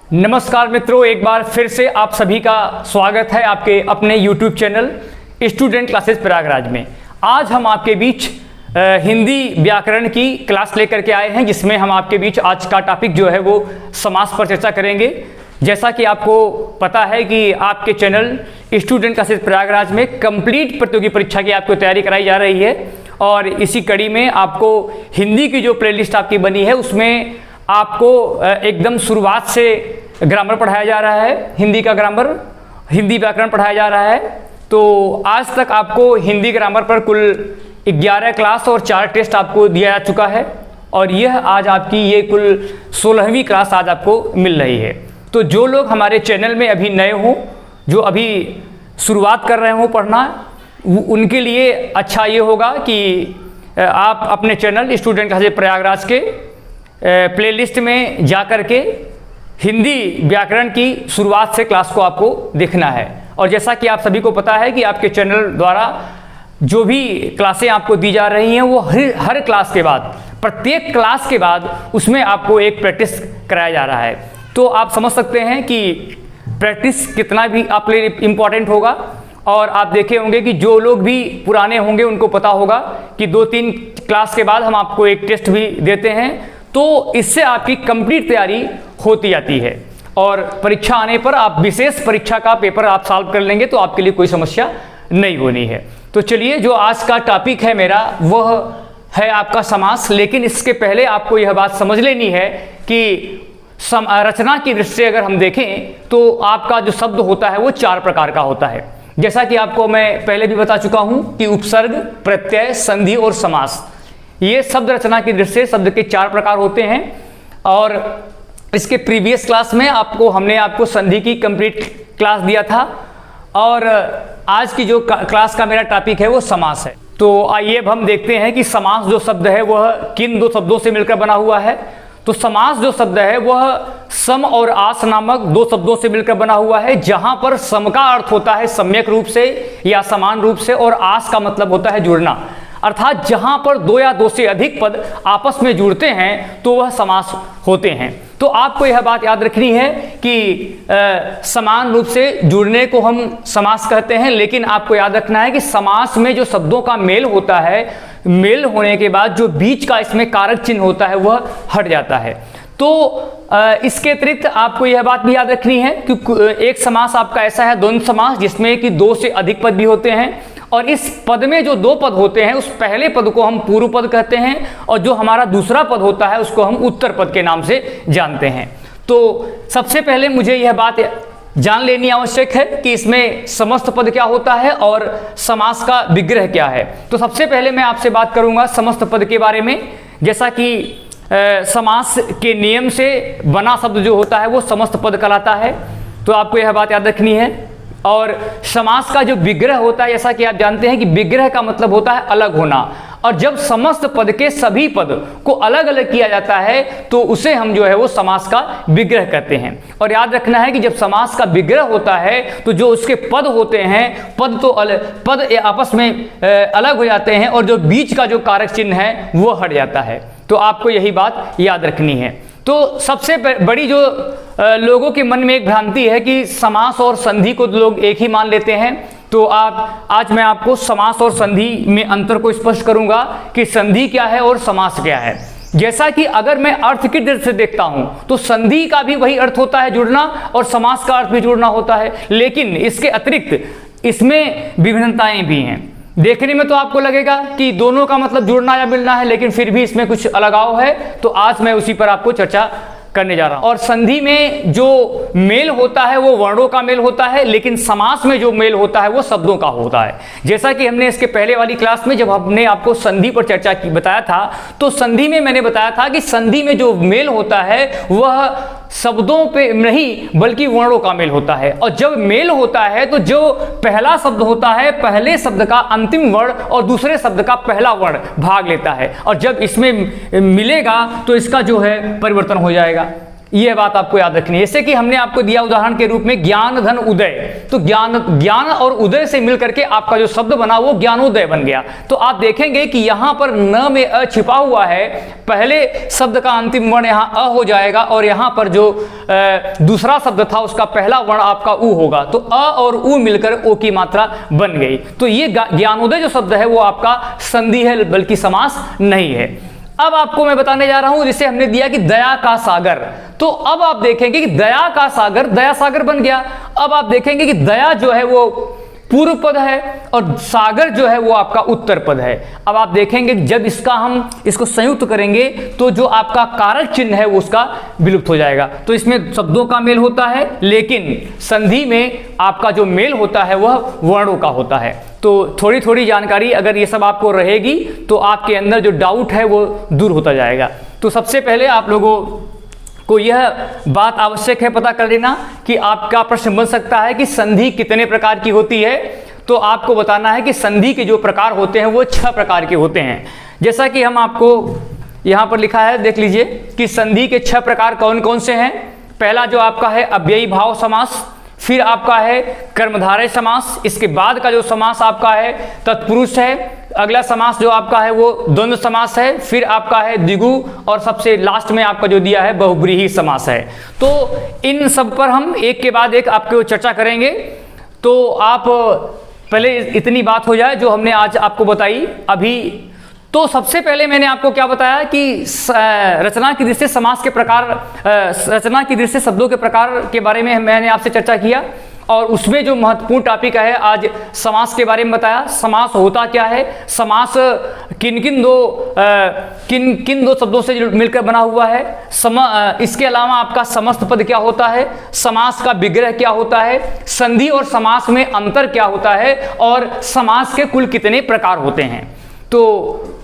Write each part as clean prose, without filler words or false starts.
नमस्कार मित्रों, एक बार फिर से आप सभी का स्वागत है आपके अपने YouTube channel student classes Prayagraj में। आज हम आपके बीच हिंदी व्याकरण की क्लास लेकर के आए हैं, जिसमें हम आपके बीच आज का टॉपिक जो है वो समास पर चर्चा करेंगे। जैसा कि आपको पता है कि आपके चैनल स्टूडेंट क्लासेस प्रयागराज में कंप्लीट प्रतियोगी परीक्षा की आपको तैयारी कराई जा रही है, और इसी कड़ी में आपको हिंदी की जो प्लेलिस्ट आपकी बनी है उसमें आपको एकदम शुरुआत से ग्रामर पढ़ाया जा रहा है, हिंदी का ग्रामर, हिंदी व्याकरण पढ़ाया जा रहा है। तो आज तक आपको हिंदी ग्रामर पर कुल 11 क्लास और 4 टेस्ट आपको दिया जा चुका है, और यह आज आपकी ये कुल 16वीं क्लास आज आपको मिल रही है। तो जो लोग हमारे चैनल में अभी नए हों, जो अभी शुरुआत कर रहे हों पढ़ना, उनके लिए अच्छा ये होगा कि आप अपने चैनल स्टूडेंट क्लासेस प्रयागराज के प्लेलिस्ट में जा कर के हिंदी व्याकरण की शुरुआत से क्लास को आपको देखना है। और जैसा कि आप सभी को पता है कि आपके चैनल द्वारा जो भी क्लासें आपको दी जा रही हैं वो हर क्लास के बाद, प्रत्येक क्लास के बाद उसमें आपको एक प्रैक्टिस कराया जा रहा है। तो आप समझ सकते हैं कि प्रैक्टिस कितना भी आपके लिए इम्पॉर्टेंट होगा। और आप देखे होंगे कि जो लोग भी पुराने होंगे उनको पता होगा कि 2-3 क्लास के बाद हम आपको एक टेस्ट भी देते हैं, तो इससे आपकी कंप्लीट तैयारी होती जाती है, और परीक्षा आने पर आप विशेष परीक्षा का पेपर आप सॉल्व कर लेंगे तो आपके लिए कोई समस्या नहीं होनी है। तो चलिए, जो आज का टॉपिक है मेरा वह है आपका समास। लेकिन इसके पहले आपको यह बात समझ लेनी है कि रचना की दृष्टि से अगर हम देखें तो आपका जो शब्द होता है वो 4 प्रकार का होता है। जैसा कि आपको मैं पहले भी बता चुका हूं कि उपसर्ग, प्रत्यय, संधि और समास, ये शब्द रचना की दृष्टि से शब्द के 4 प्रकार होते हैं। और इसके प्रीवियस क्लास में हमने आपको संधि की कंप्लीट क्लास दिया था, और आज की जो क्लास का मेरा टॉपिक है वो समास है। तो आइए अब हम देखते हैं कि समास जो शब्द है वह किन 2 शब्दों से मिलकर बना हुआ है। तो समास जो शब्द है वह सम और आस नामक 2 शब्दों से मिलकर बना हुआ है, जहां पर सम का अर्थ होता है सम्यक रूप से या समान रूप से, और आस का मतलब होता है जुड़ना। अर्थात जहां पर 2 या 2 से अधिक पद आपस में जुड़ते हैं तो वह समास होते हैं। तो आपको यह बात याद रखनी है कि समान रूप से जुड़ने को हम समास कहते हैं, लेकिन आपको याद रखना है कि समास में जो शब्दों का मेल होता है, मेल होने के बाद जो बीच का इसमें कारक चिन्ह होता है वह हट जाता है। तो इसके अतिरिक्त आपको यह बात भी याद रखनी है कि एक समास आपका ऐसा है द्वंद्व समास, जिसमें कि 2 से अधिक पद भी होते हैं, और इस पद में जो 2 पद होते हैं उस पहले पद को हम पूर्व पद कहते हैं, और जो हमारा दूसरा पद होता है उसको हम उत्तर पद के नाम से जानते हैं। तो सबसे पहले मुझे यह बात जान लेनी आवश्यक है कि इसमें समस्त पद क्या होता है और समास का विग्रह क्या है। तो सबसे पहले मैं आपसे बात करूंगा समस्त पद के बारे में। जैसा कि समास के नियम से बना शब्द जो होता है वो समस्त पद कहलाता है, तो आपको यह बात याद रखनी है। और समास का जो विग्रह होता है, जैसा कि आप जानते हैं कि विग्रह का मतलब होता है अलग होना, और जब समस्त पद के सभी पद को अलग अलग किया जाता है तो उसे हम जो है वो समास का विग्रह कहते हैं। और याद रखना है कि जब समास का विग्रह होता है तो जो उसके पद होते हैं, पद आपस में अलग हो जाते हैं, और जो बीच का जो कारक चिन्ह है वो हट जाता है। तो आपको यही बात याद रखनी है। तो सबसे बड़ी जो लोगों के मन में एक भ्रांति है कि समास और संधि को लोग एक ही मान लेते हैं। तो आज मैं आपको समास और संधि में अंतर को स्पष्ट करूंगा कि संधि क्या है और समास क्या है। जैसा कि अगर मैं अर्थ की दृष्टि से देखता हूं तो संधि का भी वही अर्थ होता है जुड़ना, और समास का अर्थ भी जुड़ना होता है, लेकिन इसके अतिरिक्त इसमें विभिन्नताएं भी हैं। देखने में तो आपको लगेगा कि दोनों का मतलब जुड़ना या मिलना है, लेकिन फिर भी इसमें कुछ अलगाव है। तो आज मैं उसी पर आपको चर्चा करने जा रहा हूं। और संधि में जो मेल होता है वो वर्णों का मेल होता है, लेकिन समास में जो मेल होता है वो शब्दों का होता है। जैसा कि हमने इसके पहले वाली क्लास में जब हमने आपको संधि पर चर्चा की बताया था, तो संधि में मैंने बताया था कि संधि में जो मेल होता है वह शब्दों पे नहीं बल्कि वर्णों का मेल होता है। और जब मेल होता है तो जो पहला शब्द होता है, पहले शब्द का अंतिम वर्ण और दूसरे शब्द का पहला वर्ण भाग लेता है, और जब इसमें मिलेगा तो इसका जो है परिवर्तन हो जाएगा। यह बात आपको याद रखनी है। जैसे कि हमने आपको दिया उदाहरण के रूप में ज्ञान धन उदय, तो ज्ञान और उदय से मिलकर के आपका जो शब्द बना वो ज्ञानोदय बन गया। तो आप देखेंगे कि यहां पर न में अ छिपा हुआ है, पहले शब्द का अंतिम वर्ण यहां अ हो जाएगा और यहां पर जो दूसरा शब्द था उसका पहला वर्ण आपका उ होगा, तो अ और उ मिलकर ओ की मात्रा बन गई। तो ये ज्ञानोदय जो शब्द है वो आपका संधि है, बल्कि समास नहीं है। अब आपको मैं बताने जा रहा हूं, जिसे हमने दिया कि दया का सागर, तो अब आप देखेंगे कि दया का सागर दया सागर बन गया। अब आप देखेंगे कि दया जो है वो पूर्व पद है और सागर जो है वो आपका उत्तर पद है। अब आप देखेंगे कि जब हम इसको संयुक्त करेंगे तो जो आपका कारक चिन्ह है वो उसका विलुप्त हो जाएगा। तो इसमें शब्दों का मेल होता है, लेकिन संधि में आपका जो मेल होता है वह वर्णों का होता है। तो थोड़ी थोड़ी जानकारी अगर ये सब आपको रहेगी तो आपके अंदर जो डाउट है वो दूर होता जाएगा। तो सबसे पहले आप लोगों को यह बात आवश्यक है पता कर लेना कि आपका प्रश्न बन सकता है कि संधि कितने प्रकार की होती है। तो आपको बताना है कि संधि के जो प्रकार होते हैं वो 6 प्रकार के होते हैं। जैसा कि हम आपको यहाँ पर लिखा है, देख लीजिए कि संधि के 6 प्रकार कौन कौन से हैं। पहला जो आपका है अव्ययी भाव समास, फिर आपका है कर्मधारय समास, इसके बाद का जो समास आपका है तत्पुरुष है, अगला समास जो आपका है वो द्वंद्व समास है, फिर आपका है द्विगु और सबसे लास्ट में आपका जो दिया है बहुब्रीहि समास है। तो इन सब पर हम एक के बाद एक आपको चर्चा करेंगे। तो आप पहले इतनी बात हो जाए जो हमने आज आपको बताई अभी। तो सबसे पहले मैंने आपको क्या बताया कि रचना की दृष्टि से समास के प्रकार, रचना की दृष्टि से शब्दों के प्रकार के बारे में मैंने आपसे चर्चा किया और उसमें जो महत्वपूर्ण टॉपिक है आज समास के बारे में बताया। समास होता क्या है, समास किन किन दो शब्दों से मिलकर बना हुआ है, इसके अलावा आपका समस्त पद क्या होता है, समास का विग्रह क्या होता है, संधि और समास में अंतर क्या होता है और समास के कुल कितने प्रकार होते हैं। तो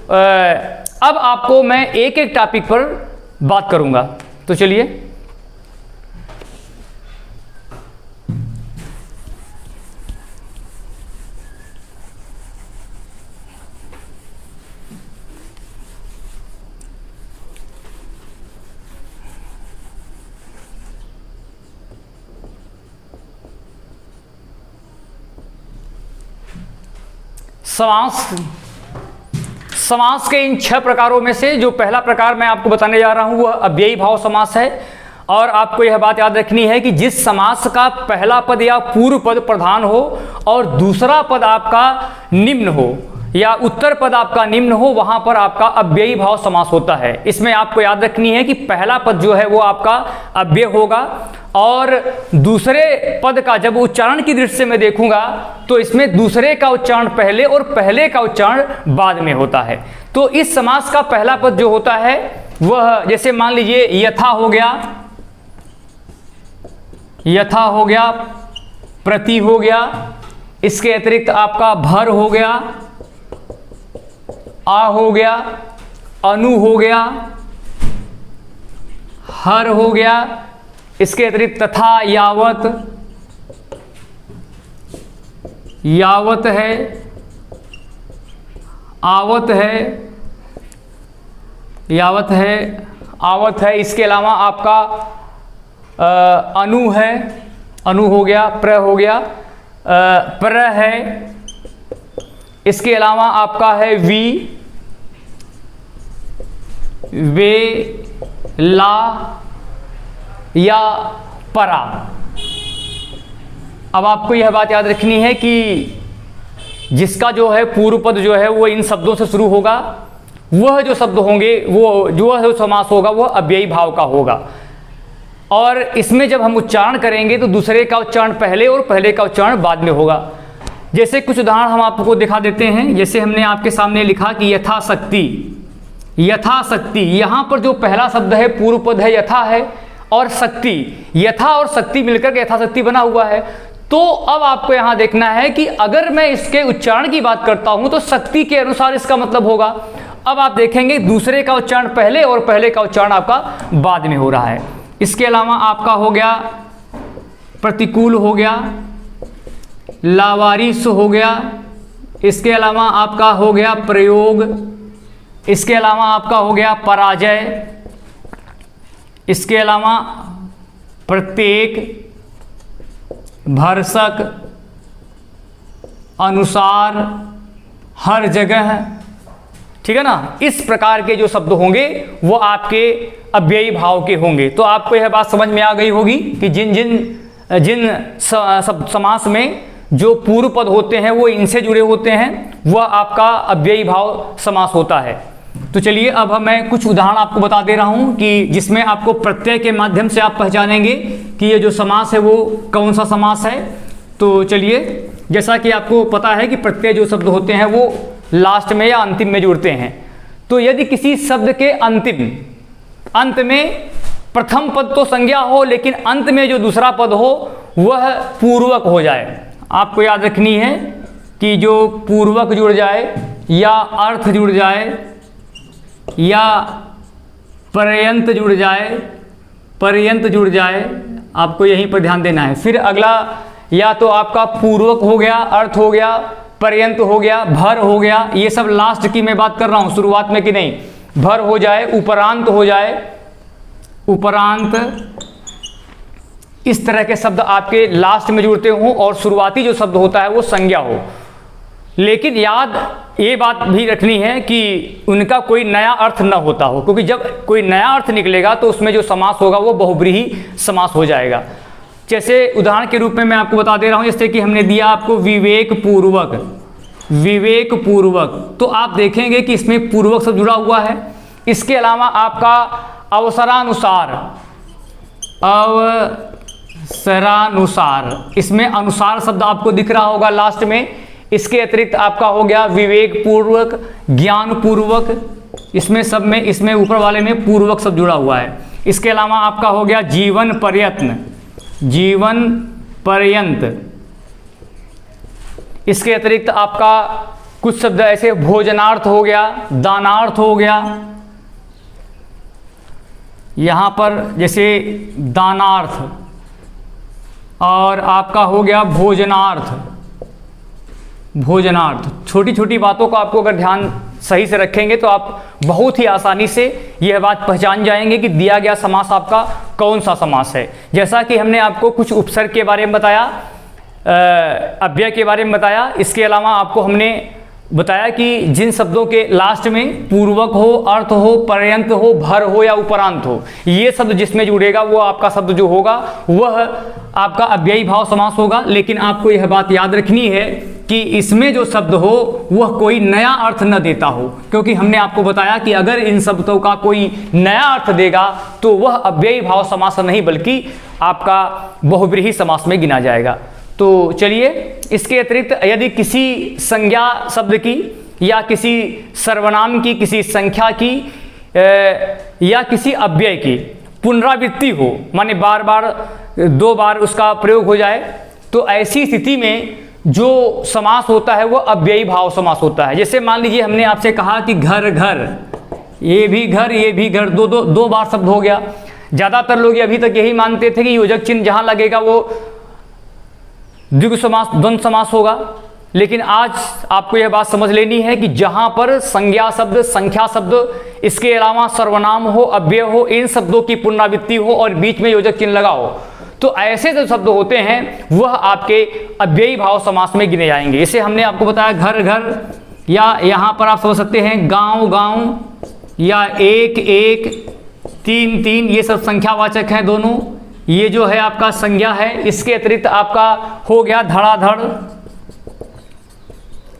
अब आपको मैं एक एक टॉपिक पर बात करूंगा। तो चलिए समास के इन 6 प्रकारों में से जो पहला प्रकार मैं आपको बताने जा रहा हूं वह अव्ययी भाव समास है। और आपको यह बात याद रखनी है कि जिस समास का पहला पद या पूर्व पद प्रधान हो और दूसरा पद आपका निम्न हो या उत्तर पद आपका निम्न हो, वहां पर आपका अव्ययी भाव समास होता है। इसमें आपको याद रखनी है कि पहला पद जो है वो आपका अव्यय होगा और दूसरे पद का जब उच्चारण की दृष्टि से मैं देखूंगा तो इसमें दूसरे का उच्चारण पहले और पहले का उच्चारण बाद में होता है। तो इस समास का पहला पद जो होता है वह, जैसे मान लीजिए यथा हो गया, यथा हो गया, प्रति हो गया, इसके अतिरिक्त आपका भर हो गया, आ हो गया, अनु हो गया, हर हो गया, इसके अतिरिक्त तथा, यावत, यावत है, आवत है, यावत है, आवत है, इसके अलावा आपका अनु है, अनु हो गया, प्र हो गया, प्र है, इसके अलावा आपका है वी, वे, ला या परा। अब आपको यह बात याद रखनी है कि जिसका जो है पूर्व पद जो है वो इन शब्दों से शुरू होगा, वह जो शब्द होंगे वो जो समास होगा वह अव्ययी भाव का होगा। और इसमें जब हम उच्चारण करेंगे तो दूसरे का उच्चारण पहले और पहले का उच्चारण बाद में होगा। जैसे कुछ उदाहरण हम आपको दिखा देते हैं। जैसे हमने आपके सामने लिखा कि यथाशक्ति, यथाशक्ति, यहाँ पर जो पहला शब्द है पूर्व पद है यथा है और शक्ति, यथा और शक्ति मिलकर के यथाशक्ति बना हुआ है। तो अब आपको यहाँ देखना है कि अगर मैं इसके उच्चारण की बात करता हूँ तो शक्ति के अनुसार इसका मतलब होगा। अब आप देखेंगे दूसरे का उच्चारण पहले और पहले का उच्चारण आपका बाद में हो रहा है। इसके अलावा आपका हो गया प्रतिकूल हो गया, लावारिस हो गया, इसके अलावा आपका हो गया प्रयोग, इसके अलावा आपका हो गया पराजय, इसके अलावा प्रत्येक, भरसक, अनुसार, हर जगह, ठीक है ना। इस प्रकार के जो शब्द होंगे वो आपके अव्ययी भाव के होंगे। तो आपको यह बात समझ में आ गई होगी कि जिन समास में जो पूर्व पद होते हैं वो इनसे जुड़े होते हैं, वह आपका अव्ययी भाव समास होता है। तो चलिए अब मैं कुछ उदाहरण आपको बता दे रहा हूं कि जिसमें आपको प्रत्यय के माध्यम से आप पहचानेंगे कि ये जो समास है वो कौन सा समास है। तो चलिए, जैसा कि आपको पता है कि प्रत्यय जो शब्द होते हैं वो लास्ट में या अंतिम में जुड़ते हैं। तो यदि किसी शब्द के अंत में प्रथम पद तो संज्ञा हो, लेकिन अंत में जो दूसरा पद हो वह पूर्वक हो जाए, आपको याद रखनी है कि जो पूर्वक जुड़ जाए या अर्थ जुड़ जाए या पर्यंत जुड़ जाए, आपको यहीं पर ध्यान देना है। फिर अगला या तो आपका पूर्वक हो गया, अर्थ हो गया, पर्यंत हो गया, भर हो गया, ये सब लास्ट की मैं बात कर रहा हूं, शुरुआत में कि नहीं। भर हो जाए, उपरांत हो जाए, उपरांत, इस तरह के शब्द आपके लास्ट में जुड़ते हों और शुरुआती जो शब्द होता है वो संज्ञा हो। लेकिन याद ये बात भी रखनी है कि उनका कोई नया अर्थ न होता हो, क्योंकि जब कोई नया अर्थ निकलेगा तो उसमें जो समास होगा वो बहुब्रीहि समास हो जाएगा। जैसे उदाहरण के रूप में मैं आपको बता दे रहा हूं, जैसे कि हमने दिया आपको विवेक पूर्वक, तो आप देखेंगे कि इसमें पूर्वक शब्द जुड़ा हुआ है। इसके अलावा आपका अवसरानुसार, इसमें अनुसार शब्द आपको दिख रहा होगा लास्ट में। इसके अतिरिक्त आपका हो गया विवेक पूर्वक, ज्ञान पूर्वक, इसमें सब में, इसमें ऊपर वाले में पूर्वक शब्द जुड़ा हुआ है। इसके अलावा आपका हो गया जीवन पर्यंत। इसके अतिरिक्त आपका कुछ शब्द ऐसे भोजनार्थ हो गया, दानार्थ हो गया, यहां पर जैसे दानार्थ, और आपका हो गया भोजनार्थ। छोटी छोटी बातों को आपको अगर ध्यान सही से रखेंगे तो आप बहुत ही आसानी से यह बात पहचान जाएंगे कि दिया गया समास आपका कौन सा समास है। जैसा कि हमने आपको कुछ उपसर्ग के बारे में बताया, अव्यय के बारे में बताया, इसके अलावा आपको हमने बताया कि जिन शब्दों के लास्ट में पूर्वक हो, अर्थ हो, पर्यंत हो, भर हो या उपरांत हो, ये शब्द जिसमें जुड़ेगा वो आपका शब्द जो होगा वह आपका अव्ययी भाव समास होगा। लेकिन आपको यह बात याद रखनी है कि इसमें जो शब्द हो वह कोई नया अर्थ न देता हो, क्योंकि हमने आपको बताया कि अगर इन शब्दों का कोई नया अर्थ देगा तो वह अव्ययी भाव समास नहीं बल्कि आपका बहुब्रीहि समास में गिना जाएगा। तो चलिए, इसके अतिरिक्त यदि किसी संज्ञा शब्द की या किसी सर्वनाम की, किसी संख्या की या किसी अव्यय की पुनरावृत्ति हो, माने बार बार 2 बार उसका प्रयोग हो जाए, तो ऐसी स्थिति में जो समास होता है वो अव्ययी भाव समास होता है। जैसे मान लीजिए हमने आपसे कहा कि घर, ये भी घर, दो बार शब्द हो गया। ज़्यादातर लोग अभी तक यही मानते थे कि योजक चिन्ह जहाँ लगेगा वो द्विगु समास, द्वंद्व समास होगा। लेकिन आज आपको यह बात समझ लेनी है कि जहां पर संज्ञा शब्द, संख्या शब्द, इसके अलावा सर्वनाम हो, अव्यय हो, इन शब्दों की पुनरावृत्ति हो और बीच में योजक चिन्ह लगा हो, तो ऐसे जो शब्द होते हैं वह आपके अव्ययी भाव समास में गिने जाएंगे। इसे हमने आपको बताया घर, या यहाँ पर आप समझ सकते हैं गांव, या एक, 3, ये सब संख्यावाचक हैं दोनों। ये जो है आपका संज्ञा है। इसके अतिरिक्त आपका हो गया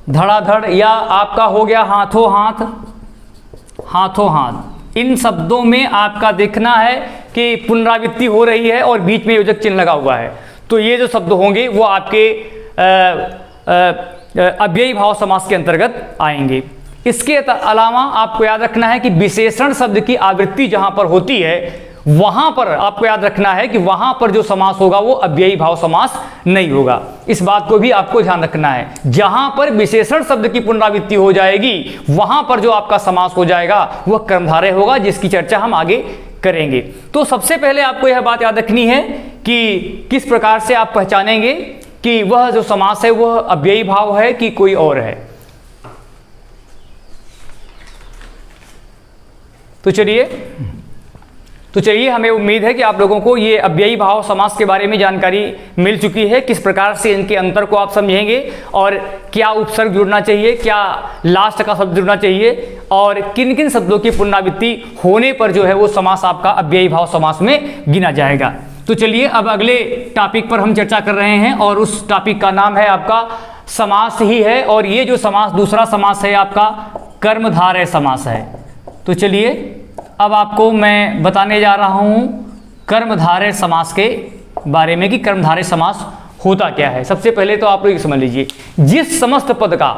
धड़ाधड़, या आपका हो गया हाथों हाथ। इन शब्दों में आपका देखना है कि पुनरावृत्ति हो रही है और बीच में योजक चिन्ह लगा हुआ है। तो ये जो शब्द होंगे वो आपके अव्ययी भाव समास के अंतर्गत आएंगे। इसके अलावा आपको याद रखना है कि विशेषण शब्द की आवृत्ति जहां पर होती है वहां पर आपको याद रखना है कि वहां पर जो समास होगा वो अव्ययी भाव समास नहीं होगा। इस बात को भी आपको ध्यान रखना है। जहां पर विशेषण शब्द की पुनरावृत्ति हो जाएगी वहां पर जो आपका समास हो जाएगा वह कर्मधारय होगा, जिसकी चर्चा हम आगे करेंगे। तो सबसे पहले आपको यह बात याद रखनी है कि किस प्रकार से आप पहचानेंगे कि वह जो समास है वह अव्ययी भाव है कि कोई और है। तो चलिए तो चलिए, हमें उम्मीद है कि आप लोगों को ये अव्ययी भाव समास के बारे में जानकारी मिल चुकी है, किस प्रकार से इनके अंतर को आप समझेंगे और क्या उपसर्ग जुड़ना चाहिए, क्या लास्ट का शब्द जुड़ना चाहिए और किन किन शब्दों की पुनरावृत्ति होने पर जो है वो समास आपका अव्ययी भाव समास में गिना जाएगा। तो चलिए, अब अगले टॉपिक पर हम चर्चा कर रहे हैं और उस टॉपिक का नाम है आपका समास ही है, और ये जो समास दूसरा समास है आपका कर्मधारय समास है। तो चलिए, अब आपको मैं बताने जा रहा हूं कर्मधारय समास के बारे में कि कर्मधारय समास होता क्या है। सबसे पहले तो आप लोग समझ लीजिए, जिस समस्त पद का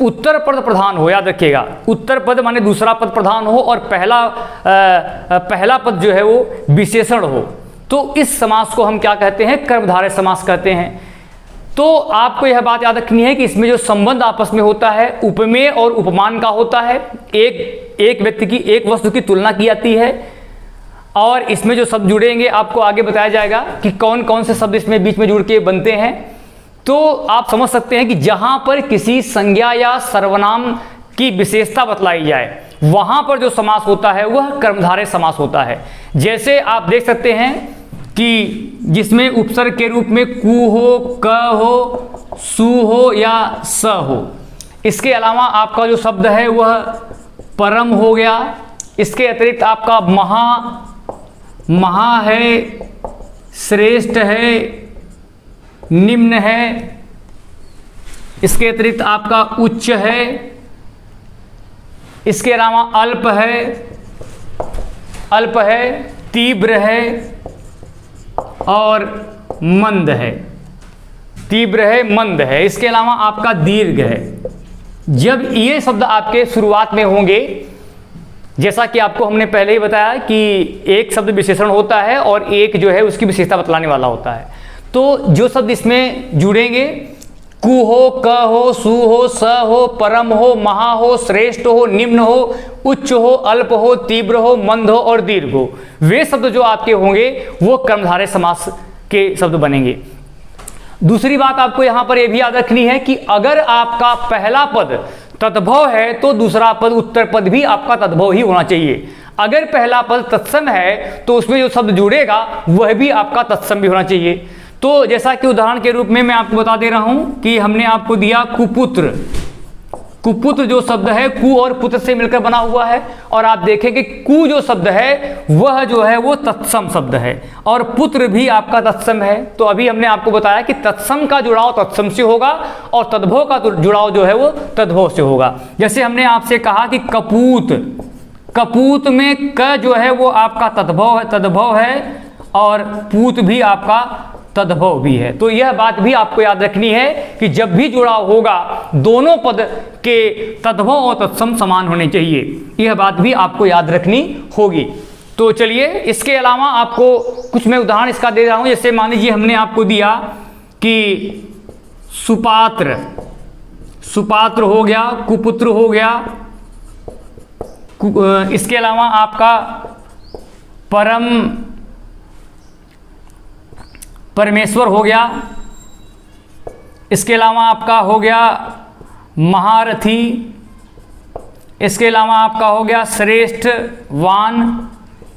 उत्तर पद प्रधान हो, याद रखिएगा, उत्तर पद माने दूसरा पद प्रधान हो और पहला पद जो है वो विशेषण हो, तो इस समास को हम क्या कहते हैं? कर्मधारय समास कहते हैं। तो आपको यह बात याद रखनी है कि इसमें जो संबंध आपस में होता है उपमेय और उपमान का होता है। एक व्यक्ति की, एक वस्तु की तुलना की जाती है और इसमें जो शब्द जुड़ेंगे आपको आगे बताया जाएगा कि कौन कौन से शब्द इसमें बीच में जुड़ के बनते हैं। तो आप समझ सकते हैं कि जहां पर किसी संज्ञा या सर्वनाम की विशेषता बतलाई जाए वहां पर जो समास होता है वह कर्मधारय समास होता है। जैसे आप देख सकते हैं कि जिसमें उपसर्ग के रूप में कु हो, क हो, सु हो या स हो। इसके अलावा आपका जो शब्द है वह परम हो गया। इसके अतिरिक्त आपका महा है, श्रेष्ठ है, निम्न है। इसके अतिरिक्त आपका उच्च है। इसके अलावा अल्प है, तीव्र है और मंद है। तीव्र है, मंद है। इसके अलावा आपका दीर्घ है। जब ये शब्द आपके शुरुआत में होंगे, जैसा कि आपको हमने पहले ही बताया कि एक शब्द विशेषण होता है और एक जो है उसकी विशेषता बतलाने वाला होता है। तो जो शब्द इसमें जुड़ेंगे, कु हो, क हो, सु हो, स हो, परम हो, महा हो, श्रेष्ठ हो, निम्न हो, उच्च हो, अल्प हो, तीव्र हो, मंद हो और दीर्घ हो, वे शब्द जो आपके होंगे वो कर्मधारय समास के शब्द बनेंगे। दूसरी बात आपको यहां पर यह भी याद रखनी है कि अगर आपका पहला पद तद्भव है तो दूसरा पद, उत्तर पद भी आपका तद्भव ही होना चाहिए। अगर पहला पद तत्सम है तो उसमें जो शब्द जुड़ेगा वह भी आपका तत्सम भी होना चाहिए। तो जैसा कि उदाहरण के रूप में मैं आपको बता दे रहा हूं कि हमने आपको दिया कुपुत्र। कुपुत्र जो शब्द है कु और पुत्र से मिलकर बना हुआ है, और आप देखेंगे कु जो शब्द है वह जो है वो तत्सम शब्द है और पुत्र भी आपका तत्सम है। तो अभी हमने आपको बताया कि तत्सम का जुड़ाव तत्सम से होगा और तद्भव का जुड़ाव जो है वो तद्भव से होगा। जैसे हमने आपसे कहा कि कपूत, कपूत में क जो है वो आपका तद्भव है और पूत भी आपका तद्भव भी है। तो यह बात भी आपको याद रखनी है कि जब भी जुड़ाव होगा दोनों पद के तद्भव और तत्सम समान होने चाहिए। यह बात भी आपको याद रखनी होगी। तो चलिए, इसके अलावा आपको कुछ मैं उदाहरण इसका दे रहा हूं। जैसे मान लीजिए हमने आपको दिया कि सुपात्र, सुपात्र हो गया, कुपुत्र हो गया। इसके अलावा आपका परमेश्वर हो गया। इसके अलावा आपका हो गया महारथी। इसके अलावा आपका हो गया श्रेष्ठवान।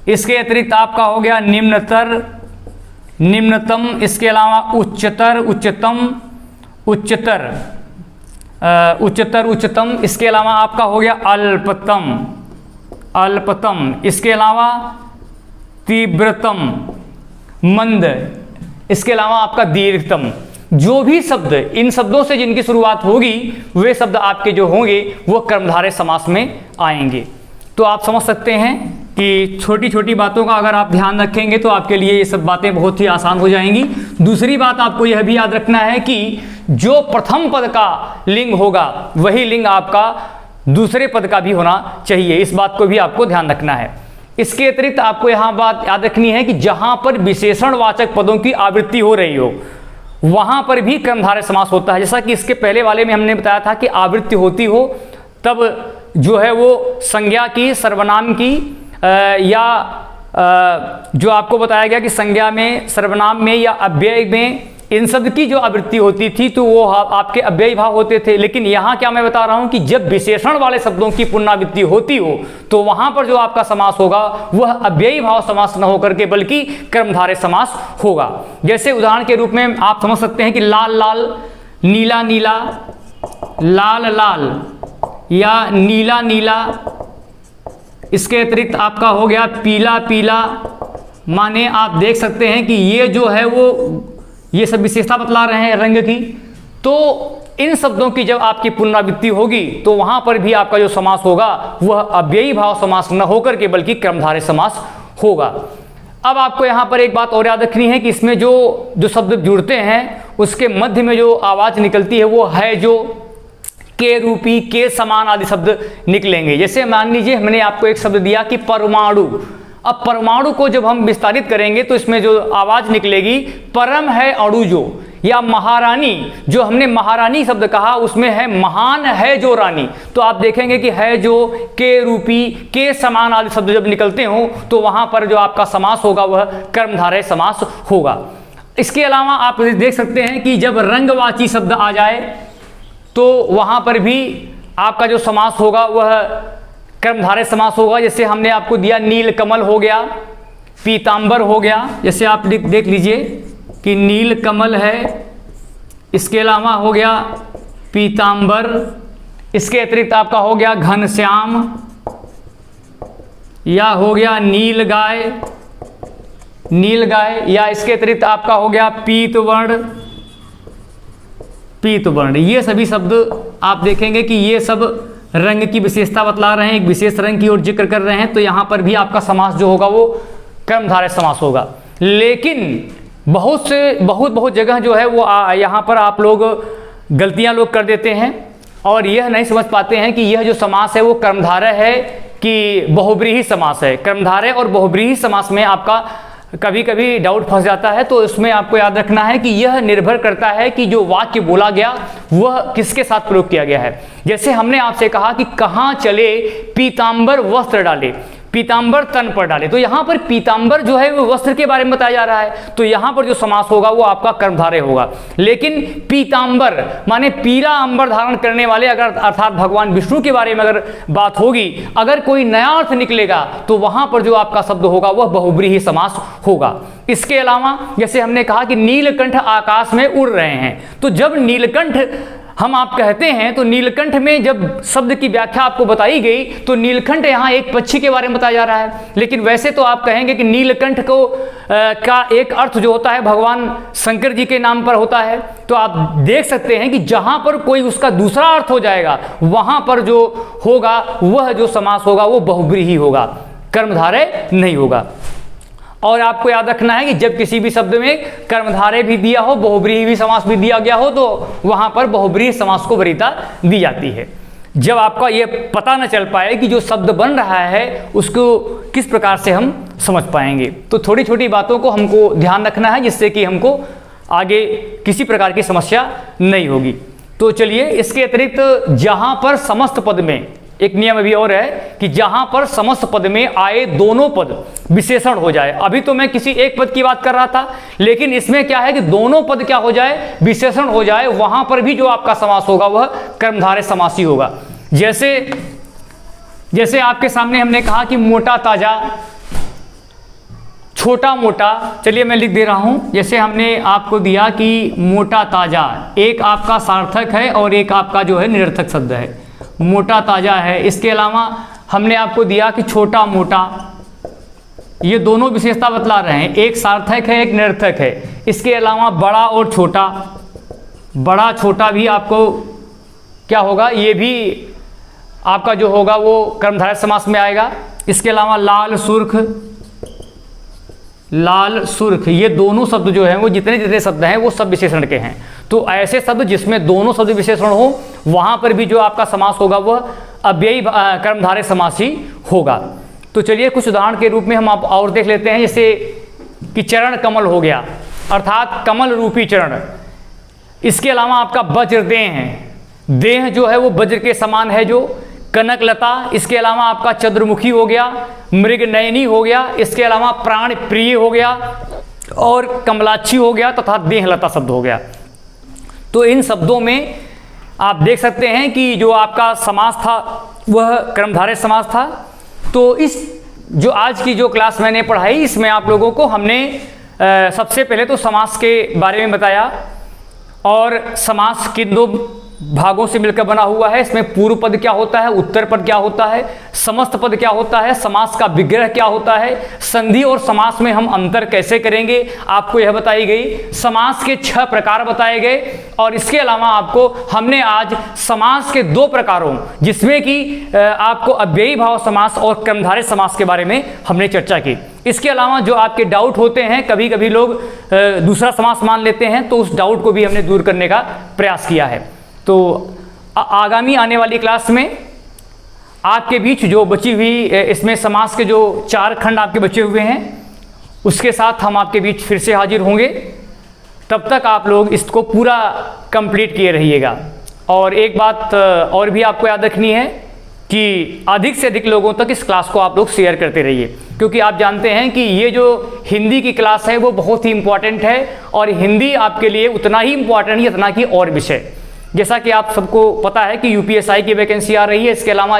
इसके अतिरिक्त आपका हो गया निम्नतर, निम्नतम। इसके अलावा उच्चतर, उच्चतम, उच्चतर, उच्चतम। इसके अलावा आपका हो गया अल्पतम, अल्पतम। इसके अलावा तीव्रतम, मंद। इसके अलावा आपका दीर्घतम। जो भी शब्द, इन शब्दों से जिनकी शुरुआत होगी वे शब्द आपके जो होंगे वो कर्मधारय समास में आएंगे। तो आप समझ सकते हैं कि छोटी छोटी बातों का अगर आप ध्यान रखेंगे तो आपके लिए ये सब बातें बहुत ही आसान हो जाएंगी। दूसरी बात आपको यह भी याद रखना है कि जो प्रथम पद का लिंग होगा वही लिंग आपका दूसरे पद का भी होना चाहिए। इस बात को भी आपको ध्यान रखना है। इसके अतिरिक्त आपको यहाँ बात याद रखनी है कि जहां पर विशेषणवाचक पदों की आवृत्ति हो रही हो वहां पर भी कर्मधारय समास होता है। जैसा कि इसके पहले वाले में हमने बताया था कि आवृत्ति होती हो तब जो है वो संज्ञा की, सर्वनाम की या जो आपको बताया गया कि संज्ञा में, सर्वनाम में या अव्यय में इन शब्द की जो आवृत्ति होती थी तो वो आपके अव्ययी भाव होते थे। लेकिन यहाँ क्या मैं बता रहा हूँ कि जब विशेषण वाले शब्दों की पुनरावृत्ति होती हो तो वहाँ पर जो आपका समास होगा वह अव्ययी भाव समास न होकर के बल्कि कर्मधारय समास होगा। जैसे उदाहरण के रूप में आप समझ सकते हैं कि लाल लाल, नीला नीला, लाल लाल या नीला नीला। इसके अतिरिक्त आपका हो गया पीला पीला, माने आप देख सकते हैं कि ये जो है वो ये सब विशेषता बतला रहे हैं रंग की। तो इन शब्दों की जब आपकी पुनरावृत्ति होगी तो वहां पर भी आपका जो समास होगा वह अव्ययी भाव समास न होकर के बल्कि कर्मधारय समास होगा। अब आपको यहां पर एक बात और याद रखनी है कि इसमें जो शब्द जुड़ते हैं उसके मध्य में जो आवाज निकलती है वो है जो के रूपी, के समान आदि शब्द निकलेंगे। जैसे मान लीजिए हमने आपको एक शब्द दिया कि परमाणु। अब परमाणु को जब हम विस्तारित करेंगे तो इसमें जो आवाज निकलेगी परम है अणु जो, या महारानी, जो हमने महारानी शब्द कहा उसमें है महान है जो रानी। तो आप देखेंगे कि है जो, के रूपी, के समान आदि शब्द जब निकलते हो तो वहां पर जो आपका समास होगा वह कर्मधारय समास होगा। इसके अलावा आप देख सकते हैं कि जब रंगवाची शब्द आ जाए तो वहां पर भी आपका जो समास होगा वह कर्मधारय समास होगा। जैसे हमने आपको दिया नील कमल हो गया, पीतांबर हो गया। जैसे आप देख लीजिए कि नील कमल है, इसके अलावा हो गया पीतांबर, इसके अतिरिक्त आपका हो गया घनश्याम, या हो गया नील गाय, नील गाय, या इसके अतिरिक्त आपका हो गया पीतवर्ण, पीतवर्ण। ये सभी शब्द आप देखेंगे कि ये सब रंग की विशेषता बतला रहे हैं, एक विशेष रंग की ओर जिक्र कर रहे हैं। तो यहाँ पर भी आपका समास जो होगा वो कर्मधारय समास होगा। लेकिन बहुत जगह जो है वो यहाँ पर आप लोग गलतियाँ लोग कर देते हैं और यह नहीं समझ पाते हैं कि यह जो समास है वो कर्मधारय है कि बहुब्रीहि समास है। कर्मधारय और बहुब्रीहि समास में आपका कभी कभी डाउट फंस जाता है। तो इसमें आपको याद रखना है कि यह निर्भर करता है कि जो वाक्य बोला गया वह किसके साथ प्रयोग किया गया है। जैसे हमने आपसे कहा कि कहाँ चले पीतांबर वस्त्र डाले, पीतांबर तन पर डाले, तो यहाँ पर पीतांबर जो है वो वस्त्र के बारे में बताया जा रहा है। तो यहाँ पर जो समास होगा वो आपका कर्मधारय होगा। लेकिन पीतांबर माने पीला अंबर धारण करने वाले, अगर अर्थात भगवान विष्णु के बारे में अगर बात होगी, अगर कोई नया अर्थ निकलेगा तो वहां पर जो आपका शब्द होगा वह बहुब्रीहि समास होगा। इसके अलावा जैसे हमने कहा कि नीलकंठ आकाश में उड़ रहे हैं, तो जब नीलकंठ हम आप कहते हैं तो नीलकंठ में जब शब्द की व्याख्या आपको बताई गई तो नीलकंठ यहाँ एक पक्षी के बारे में बताया जा रहा है। लेकिन वैसे तो आप कहेंगे कि नीलकंठ को का एक अर्थ जो होता है भगवान शंकर जी के नाम पर होता है। तो आप देख सकते हैं कि जहां पर कोई उसका दूसरा अर्थ हो जाएगा वहां पर जो होगा वह जो समास होगा वो बहुब्रीहि होगा, कर्मधारय नहीं होगा। और आपको याद रखना है कि जब किसी भी शब्द में कर्मधारय भी दिया हो, बहुब्रीहि भी समास भी दिया गया हो, तो वहां पर बहुब्रीहि समास को वरीयता दी जाती है। जब आपका ये पता न चल पाए कि जो शब्द बन रहा है उसको किस प्रकार से हम समझ पाएंगे, तो थोड़ी छोटी बातों को हमको ध्यान रखना है जिससे कि हमको आगे किसी प्रकार की समस्या नहीं होगी। तो चलिए, इसके अतिरिक्त जहां पर समस्त पद में एक नियम अभी और है कि जहां पर समस्त पद में आए दोनों पद विशेषण हो जाए। अभी तो मैं किसी एक पद की बात कर रहा था, लेकिन इसमें क्या है कि दोनों पद क्या हो जाए, विशेषण हो जाए, वहां पर भी जो आपका समास होगा वह कर्मधारय समासी होगा। जैसे आपके सामने हमने कहा कि मोटा ताजा, छोटा मोटा। चलिए मैं लिख दे रहा हूं। जैसे हमने आपको दिया कि मोटा ताजा, एक आपका सार्थक है और एक आपका जो है निरर्थक शब्द है, मोटा ताजा है। इसके अलावा हमने आपको दिया कि छोटा मोटा, ये दोनों विशेषता बतला रहे हैं, एक सार्थक है एक निरर्थक है। इसके अलावा बड़ा और छोटा, बड़ा छोटा भी आपको क्या होगा, ये भी आपका जो होगा वो कर्मधारय समास में आएगा। इसके अलावा लाल सुर्ख, लाल सुर्ख, ये दोनों शब्द जो हैं वो जितने शब्द हैं वो सब विशेषण के हैं। तो ऐसे शब्द जिसमें दोनों शब्द विशेषण हो वहां पर भी जो आपका समास होगा वह अव्ययी कर्मधारय समासी होगा। तो चलिए कुछ उदाहरण के रूप में हम आप और देख लेते हैं। जैसे कि चरण कमल हो गया, अर्थात कमल रूपी चरण। इसके अलावा आपका वज्रदेह है, देह जो है वो वज्र के समान है जो। कनकलता, इसके अलावा आपका चंद्रमुखी हो गया, मृग नयनी हो गया, इसके अलावा प्राण प्रिय हो गया, और कमलाच्छी हो गया तथा देहलता शब्द हो गया। तो इन शब्दों में आप देख सकते हैं कि जो आपका समास था वह कर्मधारय समास था। तो इस जो आज की जो क्लास मैंने पढ़ाई इसमें आप लोगों को हमने सबसे पहले तो समास के बारे में बताया और समास किन दो भागों से मिलकर बना हुआ है, इसमें पूर्व पद क्या होता है, उत्तर पद क्या होता है, समस्त पद क्या होता है, समास का विग्रह क्या होता है, संधि और समास में हम अंतर कैसे करेंगे आपको यह बताई गई। समास के 6 प्रकार बताए गए और इसके अलावा आपको हमने आज समास के 2 प्रकारों जिसमें कि आपको अव्ययी भाव समास और कर्मधारय समास के बारे में हमने चर्चा की। इसके अलावा जो आपके डाउट होते हैं, कभी कभी लोग दूसरा समास मान लेते हैं, तो उस डाउट को भी हमने दूर करने का प्रयास किया है। तो आगामी आने वाली क्लास में आपके बीच जो बची हुई इसमें समास के जो 4 खंड आपके बचे हुए हैं उसके साथ हम आपके बीच फिर से हाजिर होंगे। तब तक आप लोग इसको पूरा कंप्लीट किए रहिएगा। और एक बात और भी आपको याद रखनी है कि अधिक से अधिक लोगों तक इस क्लास को आप लोग शेयर करते रहिए, क्योंकि आप जानते हैं कि ये जो हिंदी की क्लास है वो बहुत ही इंपॉर्टेंट है और हिंदी आपके लिए उतना ही इंपॉर्टेंट है जितना कि और विषय। जैसा कि आप सबको पता है कि यूपीएसआई की वैकेंसी आ रही है, इसके अलावा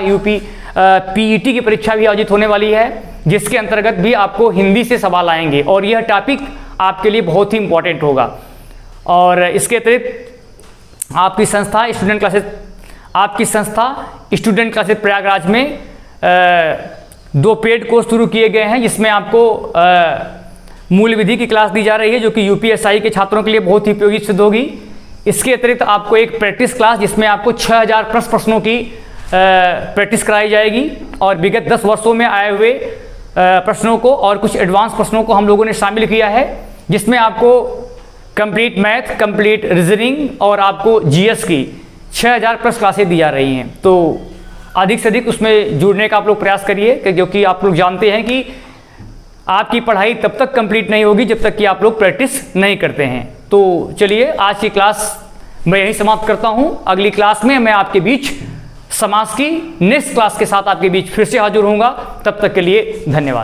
पीईटी की परीक्षा भी आयोजित होने वाली है जिसके अंतर्गत भी आपको हिंदी से सवाल आएंगे और यह टॉपिक आपके लिए बहुत ही इंपॉर्टेंट होगा। और इसके अतिरिक्त आपकी संस्था स्टूडेंट क्लासेस प्रयागराज में 2 पेड कोर्स शुरू किए गए हैं जिसमें आपको मूल विधि की क्लास दी जा रही है जो कि यूपीएसआई के छात्रों के लिए बहुत ही उपयोगी सिद्ध होगी। इसके अतिरिक्त आपको एक प्रैक्टिस क्लास जिसमें आपको 6000 प्रश्नों की प्रैक्टिस कराई जाएगी और विगत 10 वर्षों में आए हुए प्रश्नों को और कुछ एडवांस प्रश्नों को हम लोगों ने शामिल किया है, जिसमें आपको कंप्लीट मैथ, कंप्लीट रीजनिंग और आपको जीएस की 6000 प्लस क्लासेस दी जा रही हैं। तो अधिक से अधिक उसमें जुड़ने का आप लोग प्रयास करिए, क्योंकि आप लोग जानते हैं कि आपकी पढ़ाई तब तक कंप्लीट नहीं होगी जब तक कि आप लोग प्रैक्टिस नहीं करते हैं। तो चलिए आज की क्लास मैं यहीं समाप्त करता हूं। अगली क्लास में मैं आपके बीच समास की नेक्स्ट क्लास के साथ आपके बीच फिर से हाजिर होऊंगा। तब तक के लिए धन्यवाद।